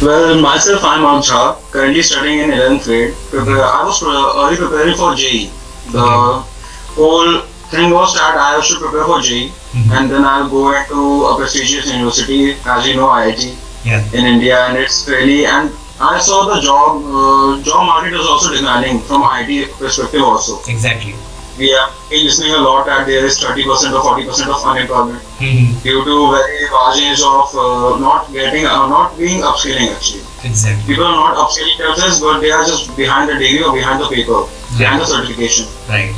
Well, myself, I'm Aksha, currently studying in 11th grade. I was early preparing for JEE. Okay. The whole thing was that I should prepare for JEE and then I'll go into a prestigious university, as you know, IIT Yeah. in India, and it's really, and I saw the job market is also declining from IT perspective also. Exactly. We have been listening a lot that there is 30% or 40% of unemployment Mm-hmm. due to very large age of not being upskilling actually. Exactly. People are not upskilling themselves, but they are just behind the degree or behind the paper, behind the certification. Right.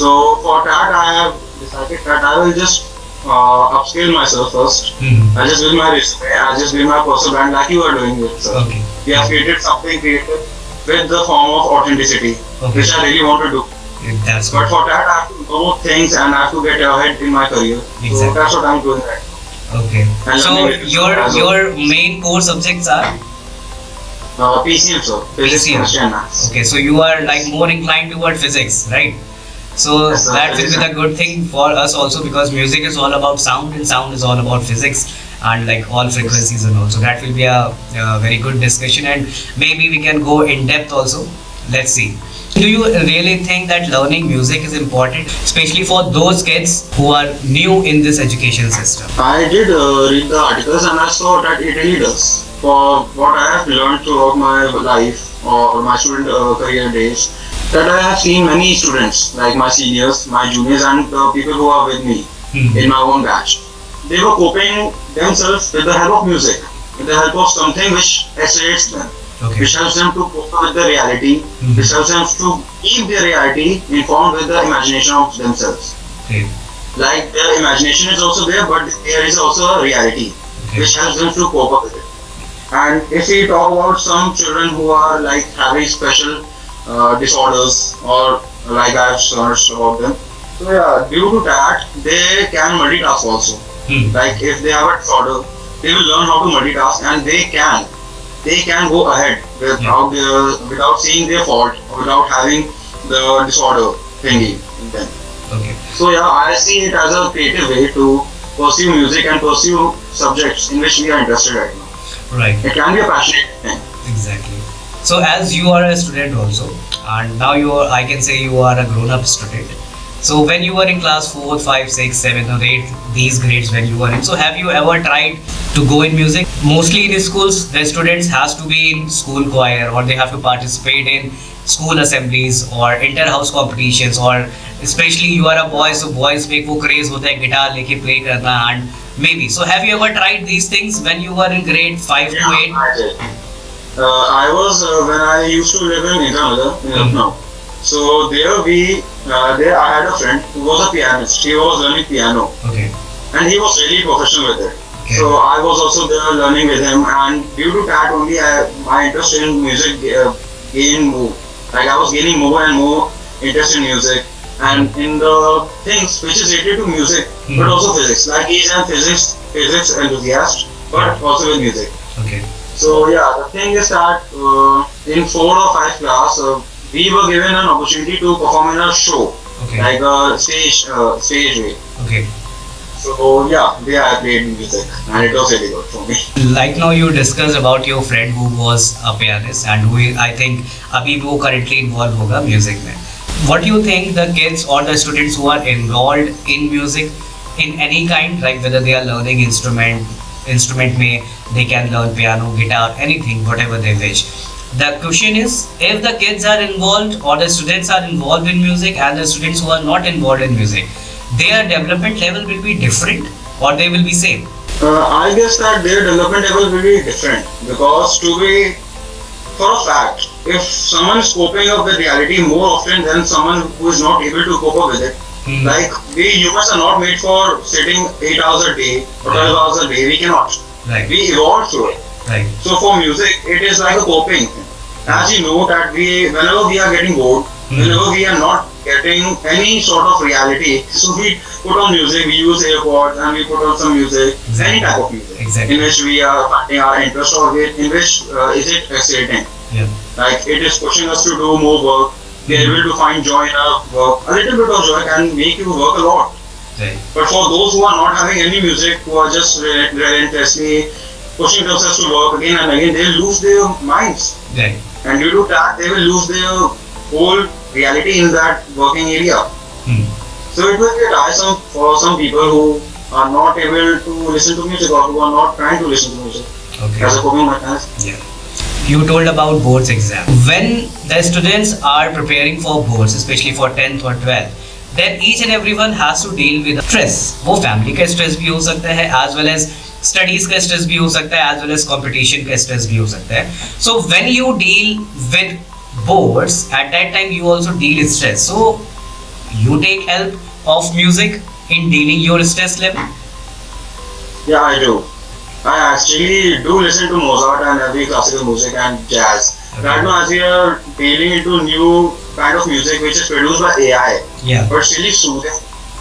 So for that, I have decided that I will just upskill myself first. Mm-hmm. I just build my resume, I just build my personal brand like you are doing it, sir. Okay. We have created something creative with the form of authenticity, Okay. which I really want to do. That's But good. for that, I have to know things and I have to get ahead in my career. So Exactly. that's what I'm doing right Okay. And So learning it your as well. your main core subjects are now. PCM, sir. Physics, PCM. chemistry, and maths. okay. So you are like more inclined toward physics, right? So Yes, sir. that will be the good thing for us also, because music is all about sound and sound is all about physics and like all frequencies and all. So that will be a very good discussion, and maybe we can go in depth also. Let's see. Do you really think that learning music is important, especially for those kids who are new in this education system? I did read the articles and I saw that it really does. For what I have learned throughout my life or my student career days, that I have seen many students, like my seniors, my juniors, and the people who are with me in my own batch. They were coping themselves with the help of music, with the help of something which excites them, Okay. which helps them to cope with the reality, which helps them to keep their reality informed with the imagination of themselves. Okay. Like their imagination is also there, but there is also a reality Okay. which helps them to cope up with it. And if we talk about some children who are like having special disorders or like I've searched about them, so yeah, due to that they can multitask also. Hmm. Like if they have a disorder, they will learn how to multitask and they can go ahead without seeing their fault or without having the disorder thingy in them. Okay. So yeah, I see it as a creative way to pursue music and pursue subjects in which we are interested right now. Right. It can be a passionate thing. Exactly. So as you are a student also, and now you are, I can say you are a grown-up student. So when you were in class 4, 5, 6, 7 or 8, these grades when you were in, so have you ever tried to go in music? Mostly in schools, the students has to be in school choir, or they have to participate in school assemblies or inter-house competitions, or especially you are a boy, so boys में वो craze होता है guitar लेके play करना, and maybe. So have you ever tried these things when you were in grade 5 to 8? I did. I was when I used to live in Indira in Lucknow. So there I had a friend who was a pianist. He was learning piano Okay. and he was really professional with it. Okay. So I was also there learning with him, and due to that only my interest in music gained more. Like I was gaining more and more interest in music and in the things which is related to music, but also physics. Like he's a physics enthusiast, but also with music. Okay. So yeah, the thing is that in 4 or 5 class, we were given an opportunity to perform in a show, Okay. like a stage way. Okay. So yeah, there I played music, and it was really good for me. Like now you discussed about your friend who was a pianist and who I think अभी वो currently involved होगा music में. What do you think the kids or the students who are involved in music in any kind, like whether they are learning instrument में they can learn piano, guitar, anything, whatever they wish. The question is, if the kids are involved or the students are involved in music and the students who are not involved in music, their development level will be different or they will be same? I guess that their development level will be different because to be for a fact, if someone is coping up with reality more often than someone who is not able to cope up with it, like we humans are not made for sitting 8 hours a day or 12 hours a day. We cannot. Right. We evolved through it. Right. So for music, it is like a coping thing. As you know that whenever we are getting bored, whenever we are not getting any sort of reality, so we put on music, we use AirPods and we put on some music, any type of music, Exactly. in which we are finding our interest or in which is it exciting. Yeah. Like it is pushing us to do more work, we are able to find joy in our work. A little bit of joy can make you work a lot. Right. But for those who are not having any music, who are just relentlessly pushing themselves to work again and again, they'll lose their minds. Right. And due to that, they will lose their whole reality in that working area. So it will be tiresome for some people who are not able to listen to music or who are not trying to listen to music as a coping mechanism. Yeah. You told about boards exam. When the students are preparing for boards, especially for 10th or 12th, then each and everyone has to deal with stress. वो family का stress भी हो सकता है, as well as studies का stress भी हो सकता है, as well as competition का stress भी हो सकता है. So when you deal with boards, at that time you also deal with stress. So you take help of music in dealing your stress level. Yeah, I do. I actually do listen to Mozart and every classical music and jazz. Okay. Right now, as we are dealing into new kind of music which is produced by AI, Yeah. but it's really soothing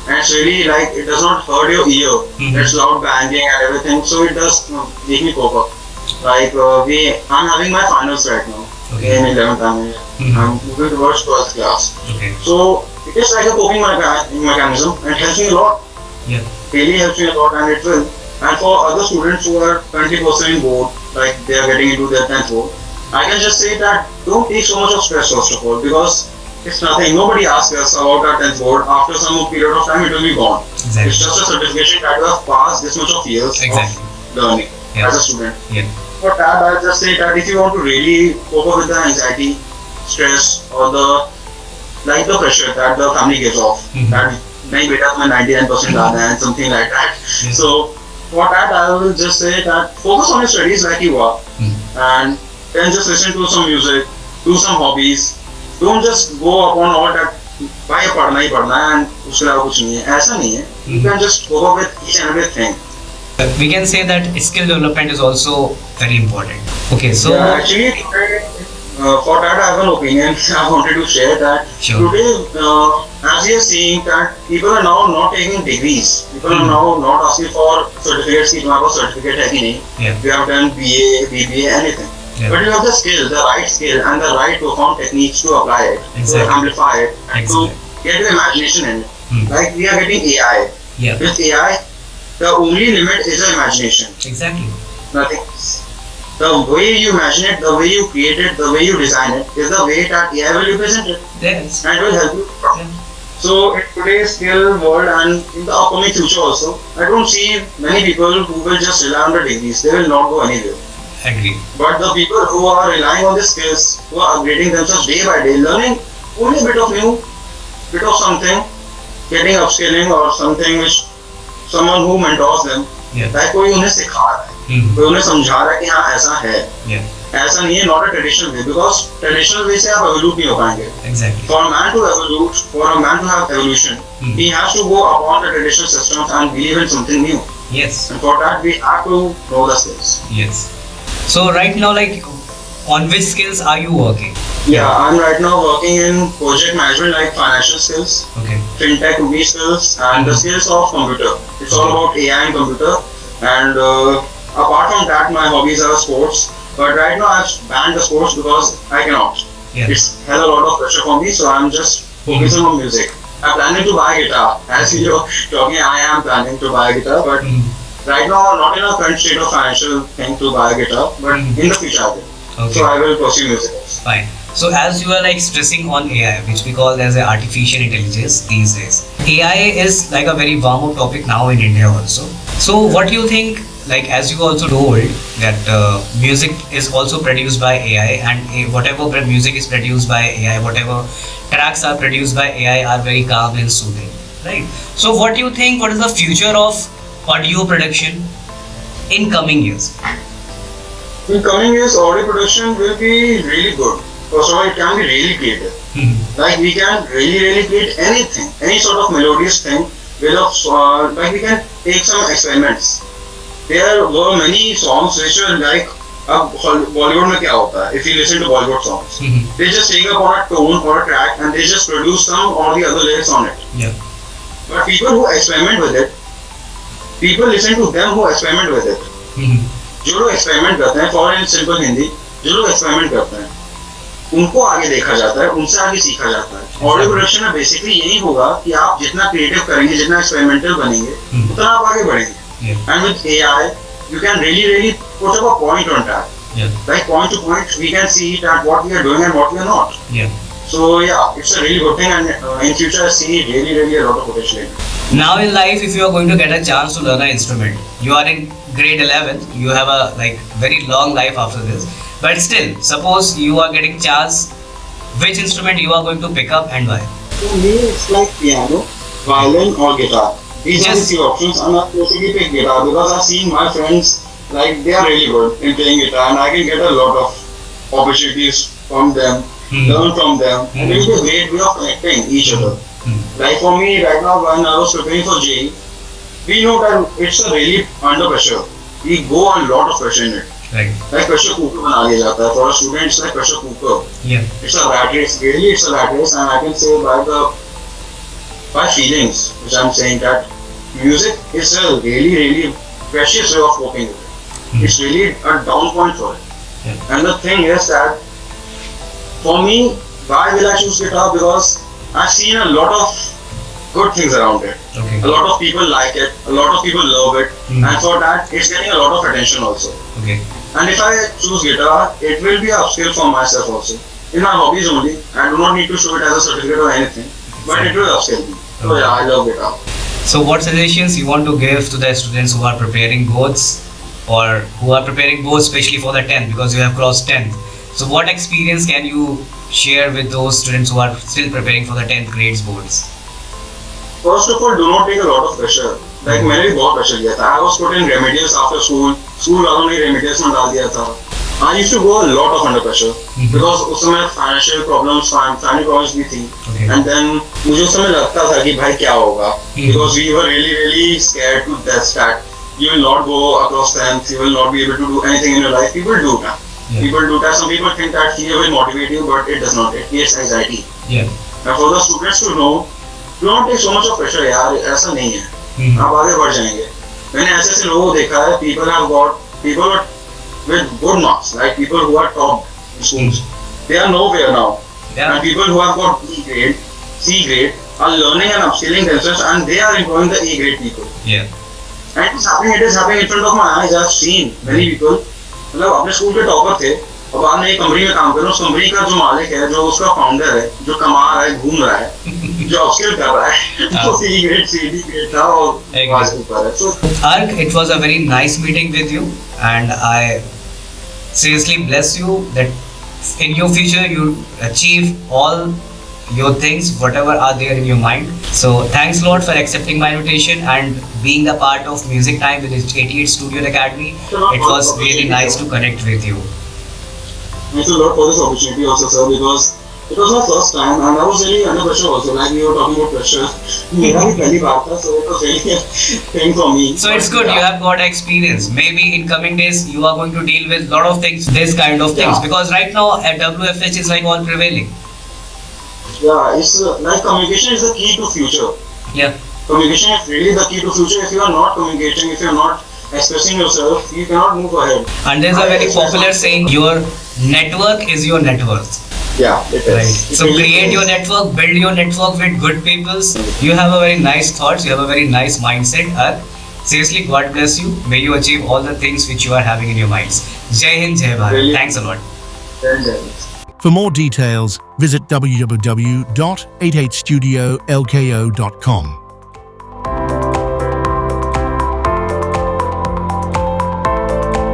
and it's really like it does not hurt your ear. Mhm. It's loud banging and everything, so it does make me cope up. Like I'm having my finals right now Okay. in 11th. I'm moving towards 12th class. Okay. So it is like a coping mechanism and it helps me a lot. Yeah. Really helps me a lot, and it will. And for other students who are currently pursuing board, like they are getting into their 10th board, I can just say that don't take so much of stress first of all, because it's nothing. Nobody asks us about our 10th board. After some period of time, it will be gone. Exactly. It's just a certification that you have passed this much of years Exactly. of learning Yeah. as a student. Yeah. For that, I'll just say that if you want to really cope up with the anxiety, stress, or the pressure that the family gives off, Mhm. that नहीं बेटा तुम्हें 99% आना है, something like that. Yeah. So for that, I will just say that focus on your studies like you are, and then just listen to some music, do some hobbies. Don't just go upon all that. भाई पढ़ना ही पढ़ना है and उसके अलावा कुछ नहीं है. ऐसा नहीं है. You can just cope up with each and everything. We can say that skill development is also very important. Okay, so Yeah, actually, today, for that I have an opinion. I wanted to share that Sure. today, as we are seeing that people are now not taking degrees. People are now not asking for certificates. कि तुम्हारे पास certificate है कि नहीं? yeah, You have done BA, BBA, anything. Yeah. But you have the skill, the right skill, and the right perform techniques to apply it, Exactly. to amplify it, and Exactly. to get your imagination in it. Hmm. Like we are getting AI. yeah, With AI, the only limit is your imagination. exactly. Nothing else. The way you imagine it, the way you create it, the way you design it, is the way that AI will represent it, Yes. and it will help you. Yeah. So in today's skill world and in the upcoming future also, I don't see many people who will just rely on the degrees. They will not go anywhere. Agree. But the people who are relying on the skills, who are upgrading themselves day by day, learning only a bit of new, bit of something, getting upskilling or something which someone who mentors them, Yeah. like कोई उन्हें सिखा रहा है, Hmm. कोई उन्हें समझा रहा है कि हाँ ऐसा है, Yeah. ऐसा नहीं है, not a traditional way, because traditional way से आप evolve नहीं हो पाएंगे. Exactly. For a man to evolve, for a man to have evolution, Hmm. he has to go upon the traditional systems and believe in something new. Yes. And for that, we have to know the skills. Yes. So right now, like, on which skills are you working? Yeah, I'm right now working in project management, like financial skills, Okay. fintech, ruby skills, and the skills of computer. It's all about AI and computer. And apart from that, my hobbies are sports. But right now, I've banned the sports because I cannot. Yeah. It's had a lot of pressure for me, so I'm just focusing on music. I'm planning to buy a guitar. As you're talking, I am planning to buy a guitar, but Hmm. right now, not in a current state of financial thing to buy a guitar, but Mhm. in the future, I will. Okay. So I will pursue music. Fine. So as you are like stressing on AI, which we call as a artificial intelligence these days, AI is like a very warm up topic now in India also. So what do you think? Like as you also told that music is also produced by AI, and whatever music is produced by AI, whatever tracks are produced by AI are very calm and soothing, right? So what do you think? What is the future of audio production in coming years? In coming years, audio production will be really good. First of all, it can be really creative. Hmm. Like we can really create anything, any sort of melodious thing. Like we can take some experiments. There were many songs which were like, अब Bollywood में क्या होता है? If you listen to Bollywood songs, Mhm. they just take up on a tone or a track and they just produce some or the other lyrics on it. Yeah. But people who experiment with it, people listen to them who experiment with it. Hmm. जो लोग experiment करते हैं, for in simple Hindi, जो लोग experiment करते हैं, उनको आगे देखा जाता है, उनसे आगे सीखा जाता है. ऑडियो प्रोडक्शन में बेसिकली यही होगा कि आप जितना क्रिएटिव करेंगे, जितना एक्सपेरिमेंटल बनेंगे, उतना आप आगे बढ़ेंगे. Yeah. And with AI you can really put up a point on that. Yeah. Like point to point, we can see that what we are doing and what we are not. Yeah. So yeah, it's a really good thing, and in future I see really a lot of potential in it. Now in life, if you are going to get a chance to learn an instrument, you are in grade 11, you have a like very long life after this. But still, suppose you are getting chance, which instrument you are going to pick up and why? For me, it's like piano, violin, or guitar. These are the Yes. three options, and I've basically picked guitar because I've seen my friends like they are really good in playing guitar, and I can get a lot of opportunities from them, learn from them, and it's a great way of connecting each other. Like for me, right now, when I was preparing for JEE, we know that it's a really under pressure. We go a lot of pressure in it. Right. Like pressure cooker बना दिया जाता है. For a student, it's like pressure cooker. Yeah. It's a rat race. Really, it's a rat race, and I can say by feelings, which I'm saying that music is a really precious way of coping with it. It's really a down point for it. Yeah. And the thing is that for me, why will I choose guitar? Because I've seen a lot of good things around it. Okay. A lot of people like it. A lot of people love it. And for that, it's getting a lot of attention also. Okay. And if I choose guitar, it will be a upskill for myself also. In my hobbies only. I do not need to show it as a certificate or anything. But it will upskill me. So yeah, I love guitar. So what suggestions you want to give to the students who are preparing boards or who are preparing boards especially for the 10th because you have crossed 10th. So what experience can you share with those students who are still preparing for the 10th grades boards? First of all, do not take a lot of pressure. Like मैंने भी बहुत pressure लिया था. I was put in remedials after school. School वालों ने remedials में डाल दिया था. I used to go a lot of under pressure because उस समय financial problems, family problems भी थी. Okay. And then मुझे उस समय लगता था कि भाई क्या होगा? Because we were really scared to death that you will not go across 10th, you will not be able to do anything in your life. People do that. Yeah. People do that. Some people think that fear will motivate you, but it does not. It creates anxiety. Yeah. And for the students to know, do not take so much of pressure. यार ऐसा नहीं है. आप आगे बढ़ जाएंगे. मैंने ऐसे लोगों को देखा है. People with good marks, like people who are top in schools. They are nowhere now. Yeah. And people who have got B grade, C grade are learning and upskilling themselves, and they are employing the A grade people. Yeah. And it is happening in front of my eyes. I have seen many people. मतलब अपने school के topper थे और बाद में एक company में काम कर रहे हैं. उस कंपनी का जो मालिक है, जो उसका फाउंडर है, जो कमा रहा है, घूम रहा है, जो अपस्किल कर रहा है, वो C grade, C grade था और आज ऊपर है. So Ark, it was a very nice meeting with you and I seriously bless you that in your future you achieve all your things, whatever are there in your mind. So thanks a lot for accepting my invitation and being the part of Music Time with 88 Studio Academy. It was really nice to connect with you. Thanks a lot for this opportunity also, sir, because it was my first time and I was really under pressure also. Like we were talking about pressure. मेरा भी पहली बार था, so it was really a thing for me. So it's good, you have got experience. Maybe in coming days you are going to deal with lot of things, this kind of things, Yeah. because right now at WFH is like all prevailing. Yeah, it's like communication is the key to future. Yeah. Communication is really the key to future. If you are not communicating, if you are not expressing yourself, you cannot move ahead. And there's a very popular saying, your network is your net worth. Yeah, it is. Right. It So really create is. your network, build your network with good people. You have a very nice thoughts, you have a very nice mindset. Seriously, God bless you. May you achieve all the things which you are having in your minds. Jai Hind, Jai Bharat. Really? Thanks a lot. For more details, visit www.88studiolko.com.